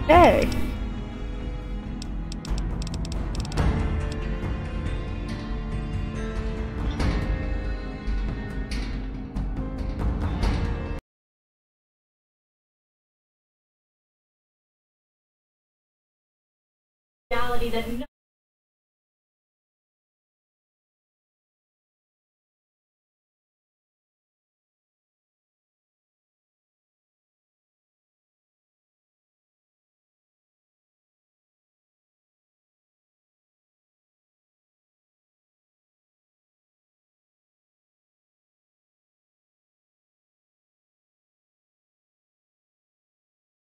Hey. Reality that no.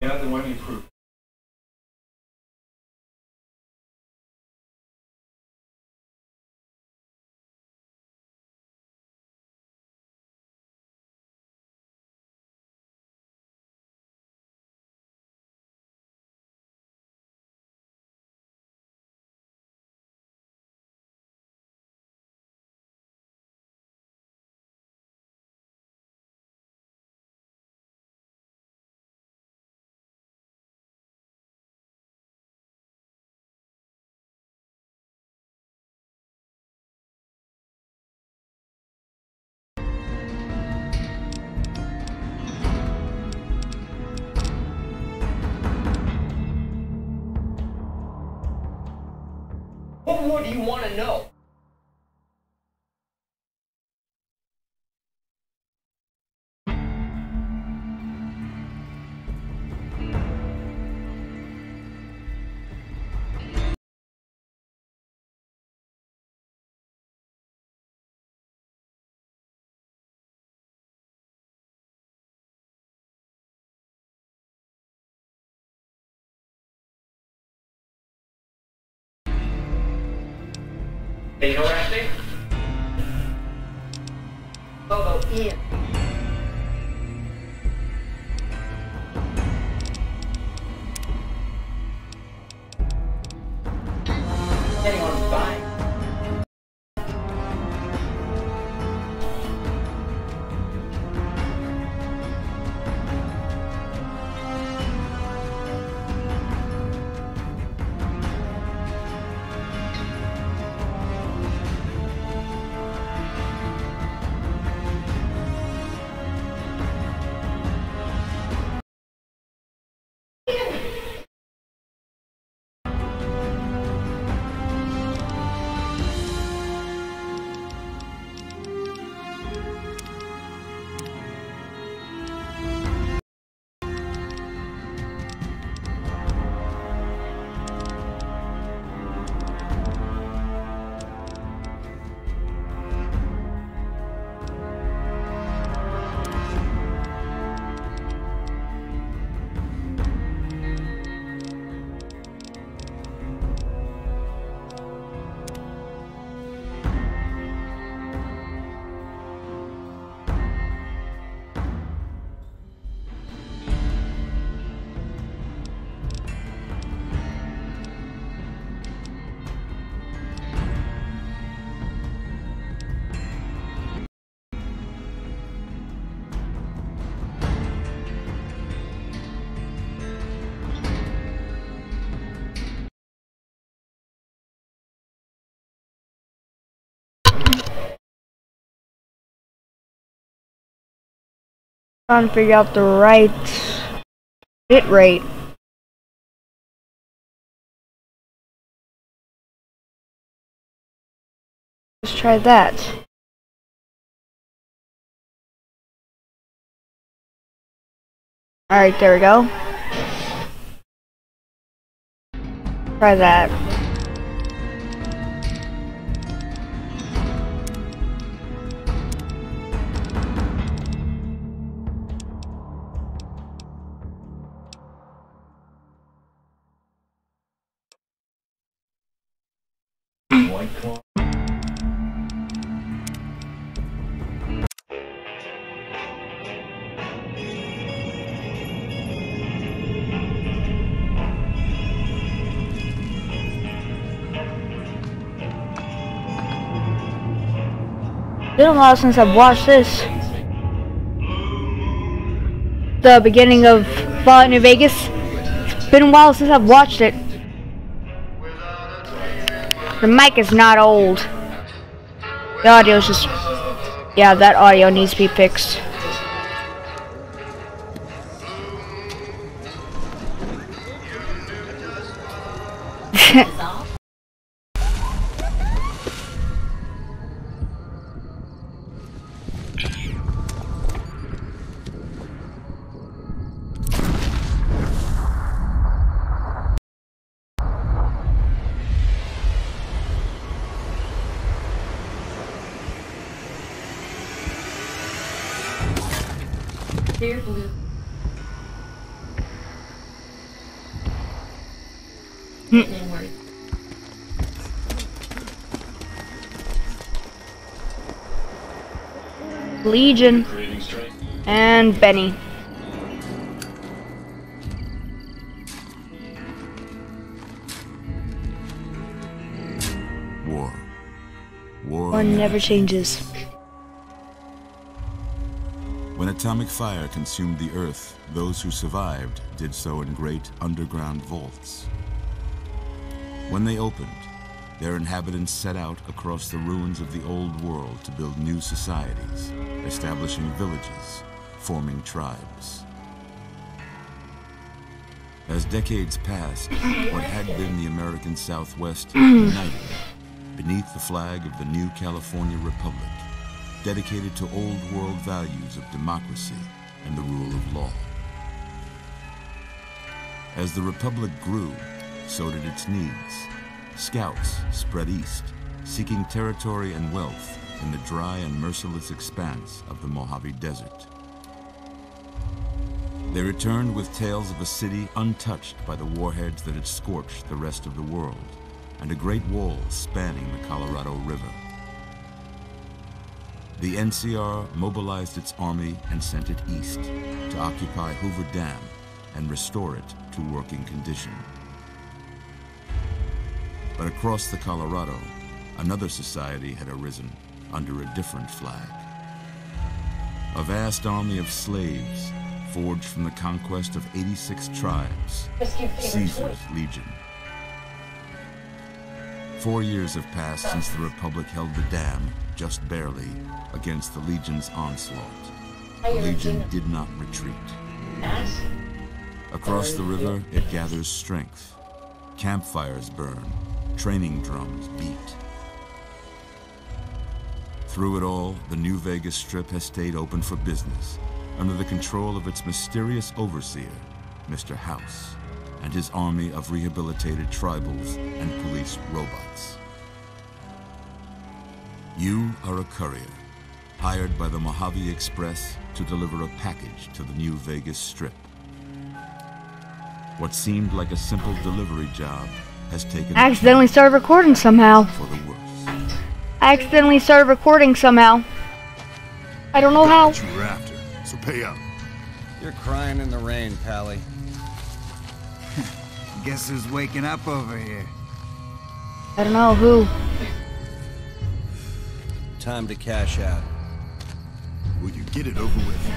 Yeah, the one you proved. What more do you want to know? Hey, you know what I think? How about Ian? Getting on fine. Trying to figure out the right bit rate. Let's try that. Alright, there we go. Try that. White Claw. Been a while since I've watched this. The beginning of Fallout New Vegas. been a while since I've watched it. The mic is not old. The audio's just... Yeah, that audio needs to be fixed. Clear blue. Inward. Legion and Benny. War. War One never changes. When atomic fire consumed the earth, those who survived did so in great underground vaults. When they opened, their inhabitants set out across the ruins of the old world to build new societies, establishing villages, forming tribes. As decades passed, what had been the American Southwest united beneath the flag of the new California Republic, dedicated to old world values of democracy and the rule of law. As the Republic grew, so did its needs. Scouts spread east, seeking territory and wealth in the dry and merciless expanse of the Mojave Desert. They returned with tales of a city untouched by the warheads that had scorched the rest of the world, and a great wall spanning the Colorado River. The NCR mobilized its army and sent it east to occupy Hoover Dam and restore it to working condition. But across the Colorado, another society had arisen under a different flag. A vast army of slaves forged from the conquest of 86 tribes, Caesar's Legion. 4 years have passed since the Republic held the dam, just barely, against the Legion's onslaught. The Legion did not retreat. Across the river, it gathers strength. Campfires burn, training drums beat. Through it all, the New Vegas Strip has stayed open for business, under the control of its mysterious overseer, Mr. House, and his army of rehabilitated tribals and police robots. You are a courier, hired by the Mojave Express to deliver a package to the New Vegas Strip. What seemed like a simple delivery job has taken... I accidentally started recording somehow. ...for the worse. I accidentally started recording somehow. I don't know how. What you were after, so pay up. You're crying in the rain, Pally. Guess who's waking up over here? I don't know who. Time to cash out. Will you get it over with?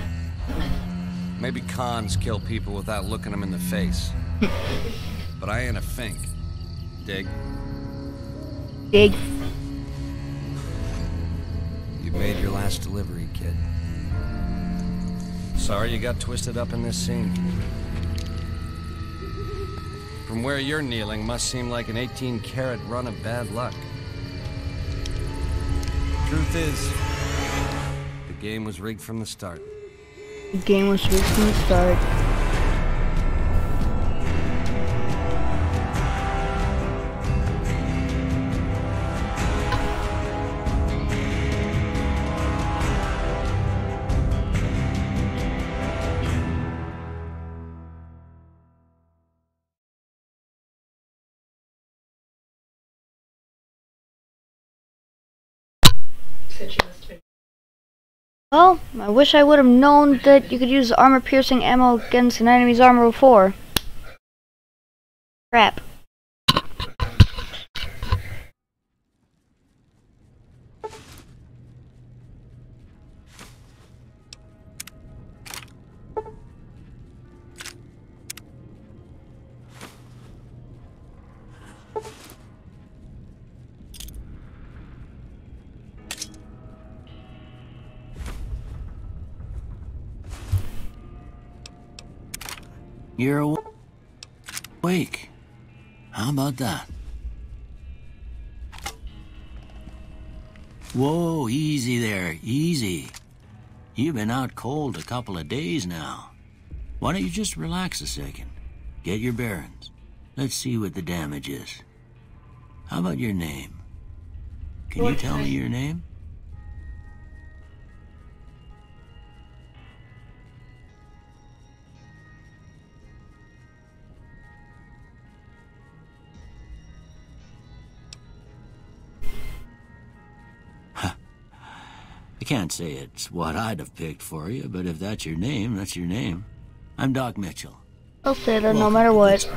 Maybe cons kill people without looking them in the face. But I ain't a fink. Dig? Dig. You made your last delivery, kid. Sorry you got twisted up in this scene. From where you're kneeling must seem like an 18-carat run of bad luck. Truth is, the game was rigged from the start. The game was rigged from the start. Well, I wish I would have known that you could use armor-piercing ammo against an enemy's armor before. Crap. You're awake. How about that? Whoa, easy there, easy. You've been out cold a couple of days now. Why don't you just relax a second? Get your bearings. Let's see what the damage is. How about your name? Can you tell me your name? I can't say it's what I'd have picked for you, but if that's your name, that's your name. I'm Doc Mitchell. I'll say that no matter what.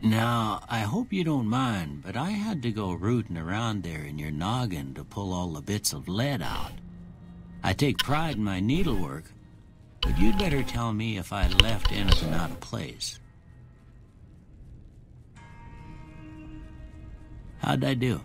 Now, I hope you don't mind, but I had to go rooting around there in your noggin to pull all the bits of lead out. I take pride in my needlework, but you'd better tell me if I left anything out of place. How'd I do?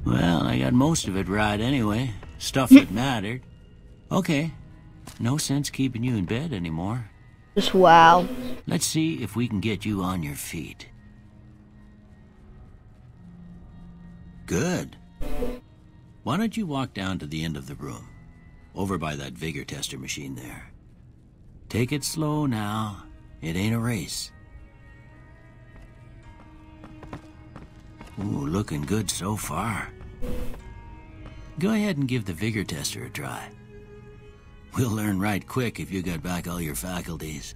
Well, I got most of it right anyway. Stuff that mattered. Okay. No sense keeping you in bed anymore. Just wow. Let's see if we can get you on your feet. Good. Why don't you walk down to the end of the room? Over by that vigor tester machine there. Take it slow now. It ain't a race. Ooh, looking good so far. Go ahead and give the vigor tester a try. We'll learn right quick if you got back all your faculties.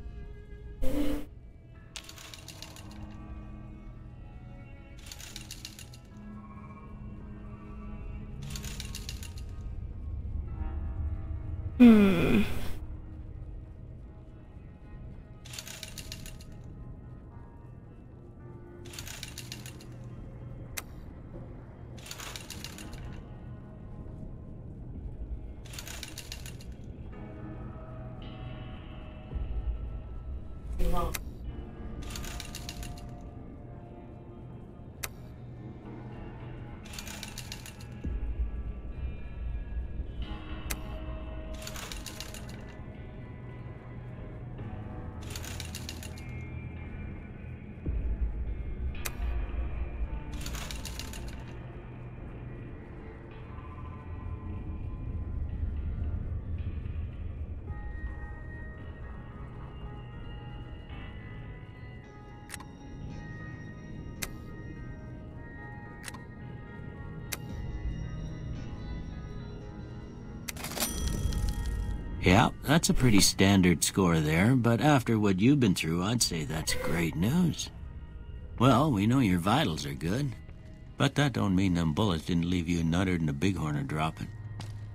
Yeah, that's a pretty standard score there, but after what you've been through, I'd say that's great news. Well, we know your vitals are good, but that don't mean them bullets didn't leave you nuttered and a bighorn dropping.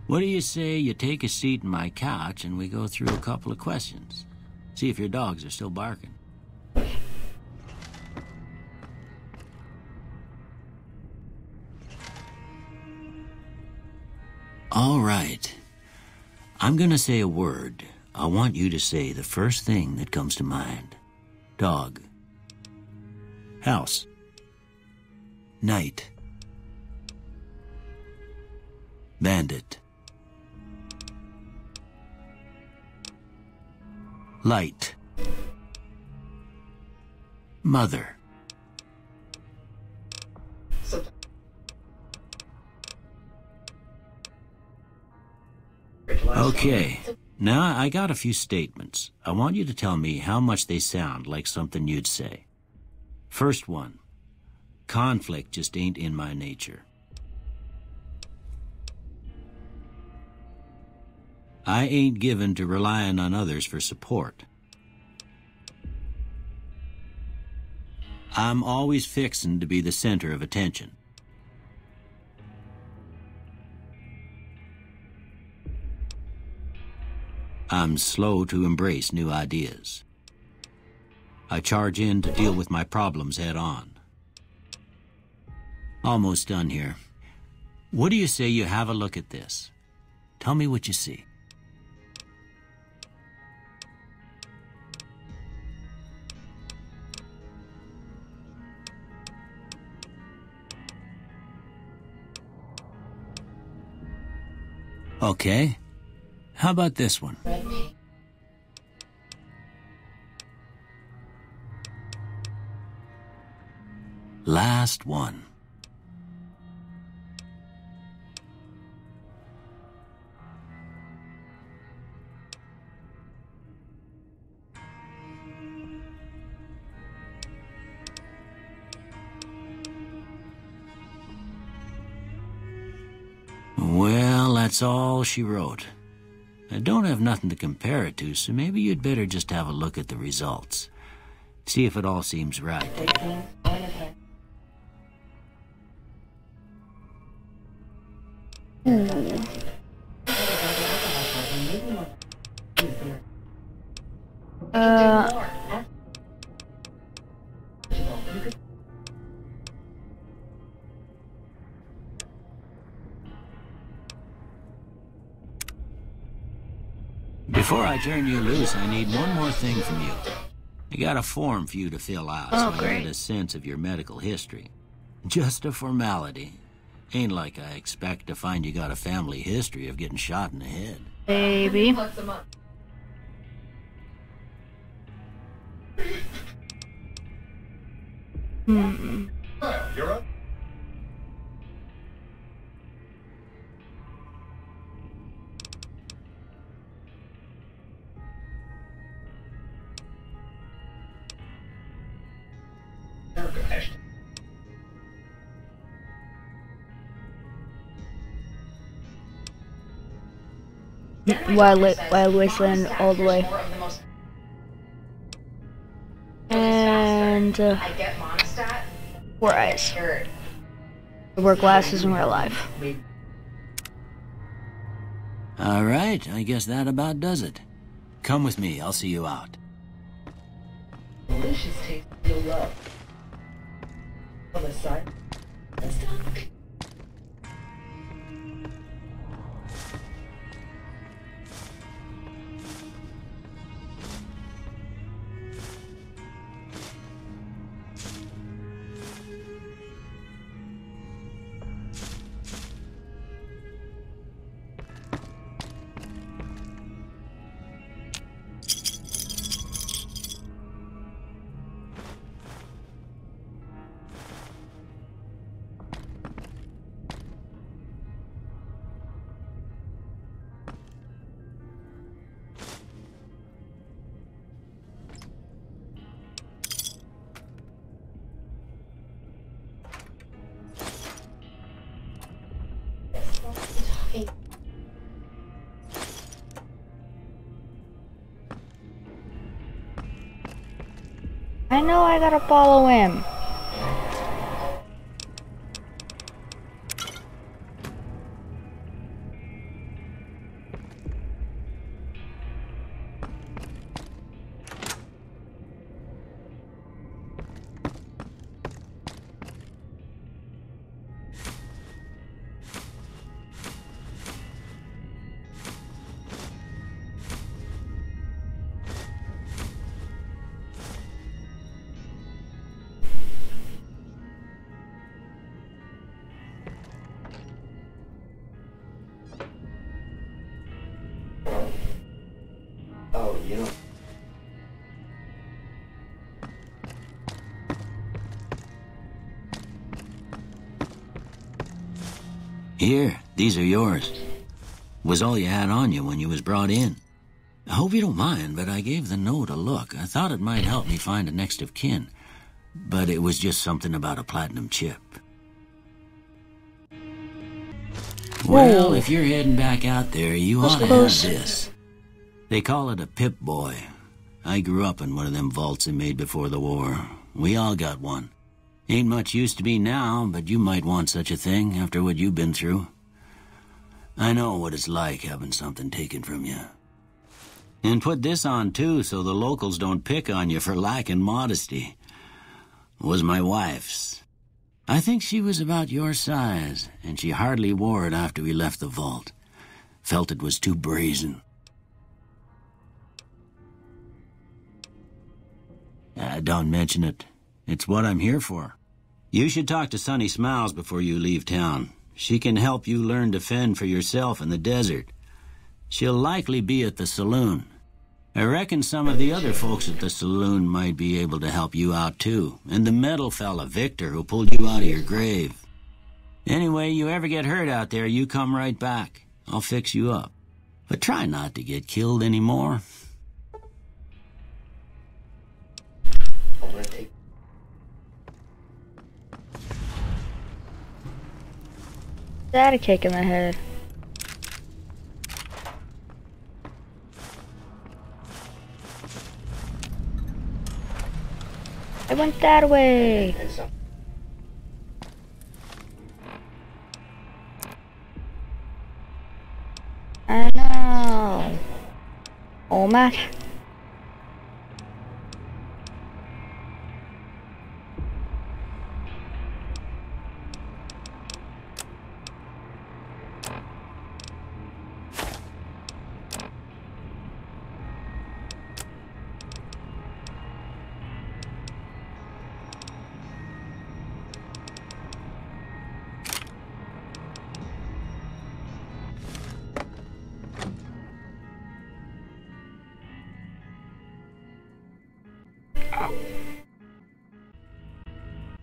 What do you say you take a seat in my couch and we go through a couple of questions? See if your dogs are still barking. All right. I'm gonna say a word. I want you to say the first thing that comes to mind. Dog. House. Night. Bandit. Light. Mother. Okay, now I got a few statements. I want you to tell me how much they sound like something you'd say. First one, conflict just ain't in my nature. I ain't given to relying on others for support. I'm always fixin' to be the center of attention. I'm slow to embrace new ideas. I charge in to deal with my problems head on. Almost done here. What do you say you have a look at this? Tell me what you see. Okay. How about this one? Last one. Well, that's all she wrote. I don't have nothing to compare it to, so maybe you'd better just have a look at the results. See if it all seems right. Before I turn you loose, I need one more thing from you. I got a form for you to fill out, so I get a sense of your medical history. Just a formality. Ain't like I expect to find you got a family history of getting shot in the head. Baby. You're up. Wild Wasteland all the way. And Four Eyes. I wear glasses in real life. All right, I guess that about does it. Come with me, I'll see you out. Delicious taste you'll love. On the side. That's done. I know I gotta follow him. Oh, you know. Here, these are yours. Was all you had on you when you was brought in. I hope you don't mind, but I gave the note a look. I thought it might help me find a next of kin. But it was just something about a platinum chip. Well, if you're heading back out there, you ought to have this. They call it a Pip-Boy. I grew up in one of them vaults they made before the war. We all got one. Ain't much use to me now, but you might want such a thing after what you've been through. I know what it's like having something taken from you. And put this on, too, so the locals don't pick on you for lacking modesty. Was my wife's. I think she was about your size, and she hardly wore it after we left the vault. Felt it was too brazen. Don't mention it. It's what I'm here for. You should talk to Sunny Smiles before you leave town. She can help you learn to fend for yourself in the desert. She'll likely be at the saloon. I reckon some of the other folks at the saloon might be able to help you out too. And the metal fella, Victor, who pulled you out of your grave. Anyway, you ever get hurt out there, you come right back. I'll fix you up. But try not to get killed anymore. That a kick in the head. I went that way. I know. Oh my.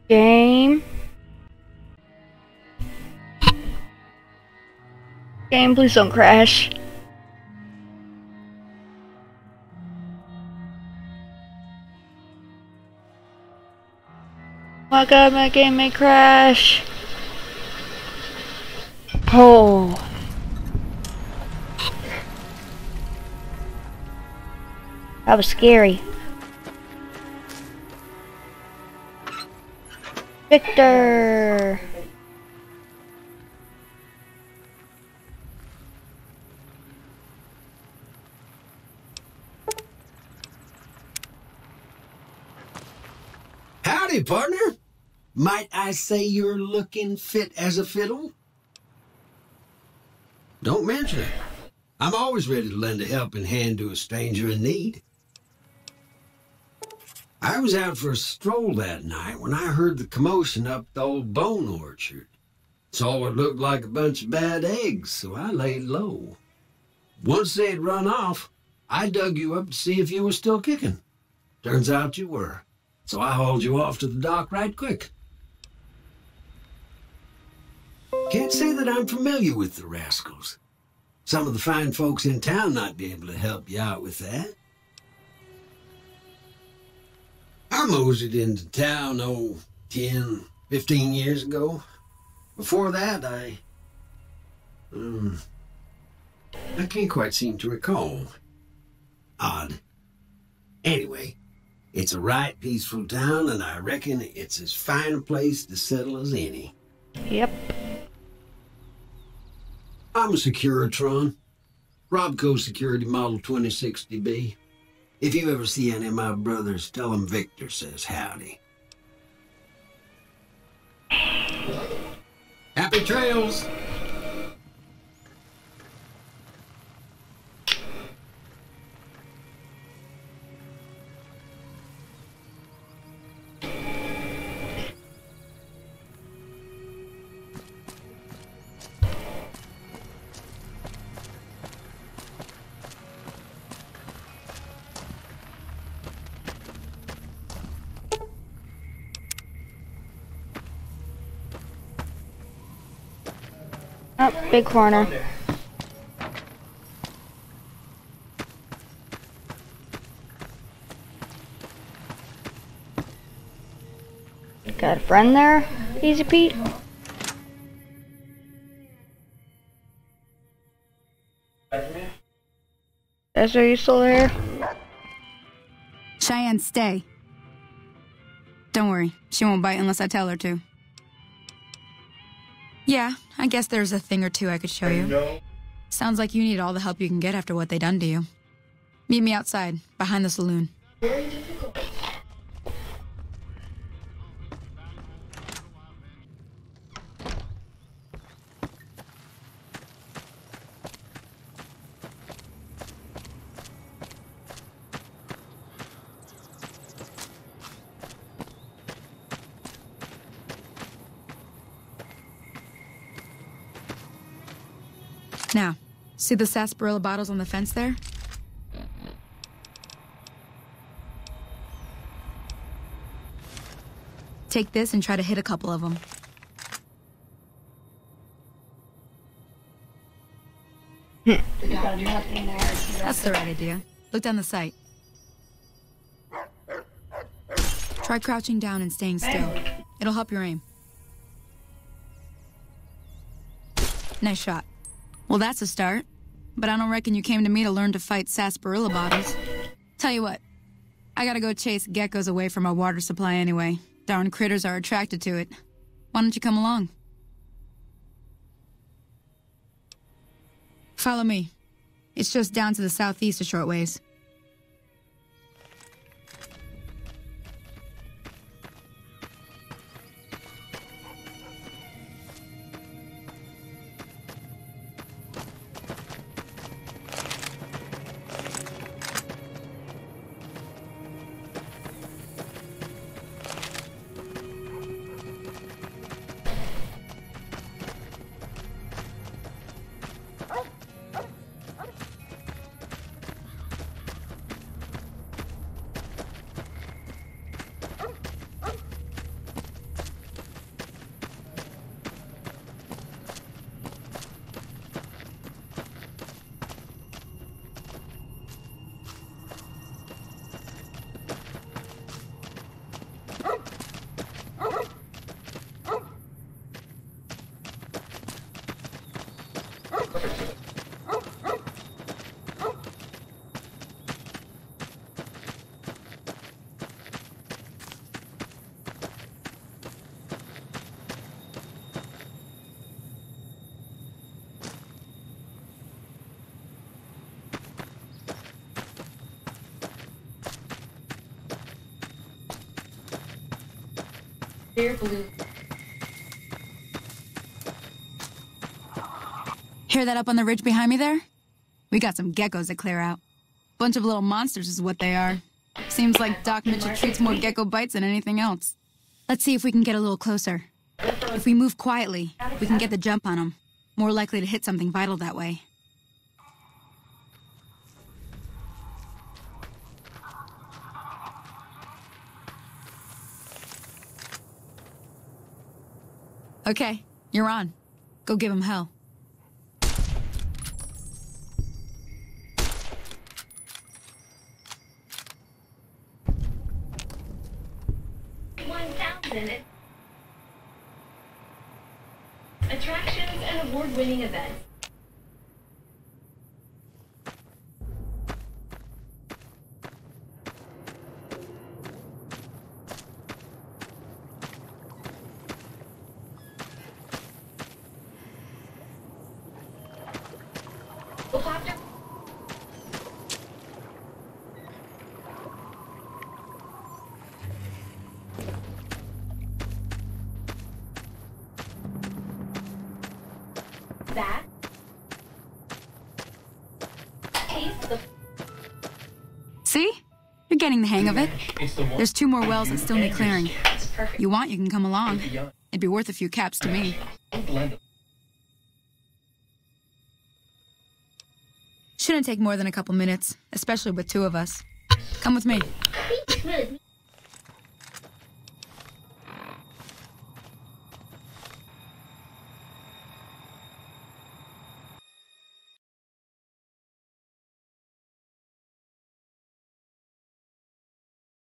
Game. Game, please don't crash. Oh my god, my game may crash. Oh. That was scary. Victor! Howdy, partner. Might I say you're looking fit as a fiddle? Don't mention it. I'm always ready to lend a helping hand to a stranger in need. I was out for a stroll that night when I heard the commotion up the old bone orchard. Saw what looked like a bunch of bad eggs, so I laid low. Once they had run off, I dug you up to see if you were still kicking. Turns out you were, so I hauled you off to the dock right quick. Can't say that I'm familiar with the rascals. Some of the fine folks in town might be able to help you out with that. I moseyed into town, 10, 15 years ago. Before that, I can't quite seem to recall. Odd. Anyway, it's a right peaceful town, and I reckon it's as fine a place to settle as any. Yep. I'm a Securitron. Robco Security Model 2060B. If you ever see any of my brothers, tell them Victor says howdy. Happy trails! Oh, big corner. Got a friend there, Easy Pete? Ezra, you still there? Cheyenne, stay. Don't worry, she won't bite unless I tell her to. Yeah, I guess there's a thing or two I could show you. Sounds like you need all the help you can get after what they done to you. Meet me outside, behind the saloon. Very difficult. Now, see the sarsaparilla bottles on the fence there? Take this and try to hit a couple of them. That's the right idea. Look down the sight. Try crouching down and staying still. It'll help your aim. Nice shot. Well, that's a start. But I don't reckon you came to me to learn to fight sarsaparilla bottles. Tell you what, I gotta go chase geckos away from our water supply anyway. Darn critters are attracted to it. Why don't you come along? Follow me. It's just down to the southeast a short ways. Clear blue. Hear that up on the ridge behind me there? We got some geckos to clear out. Bunch of little monsters is what they are. Seems like Doc Mitchell treats more gecko bites than anything else. Let's see if we can get a little closer. If we move quietly, we can get the jump on them. More likely to hit something vital that way. Okay, you're on. Go give him hell. 1,000 attractions and award-winning events. That. See? You're getting the hang of it. There's 2 more wells that still need clearing. You want, you can come along. It'd be worth a few caps to me. Shouldn't take more than a couple minutes, especially with 2 of us. Come with me.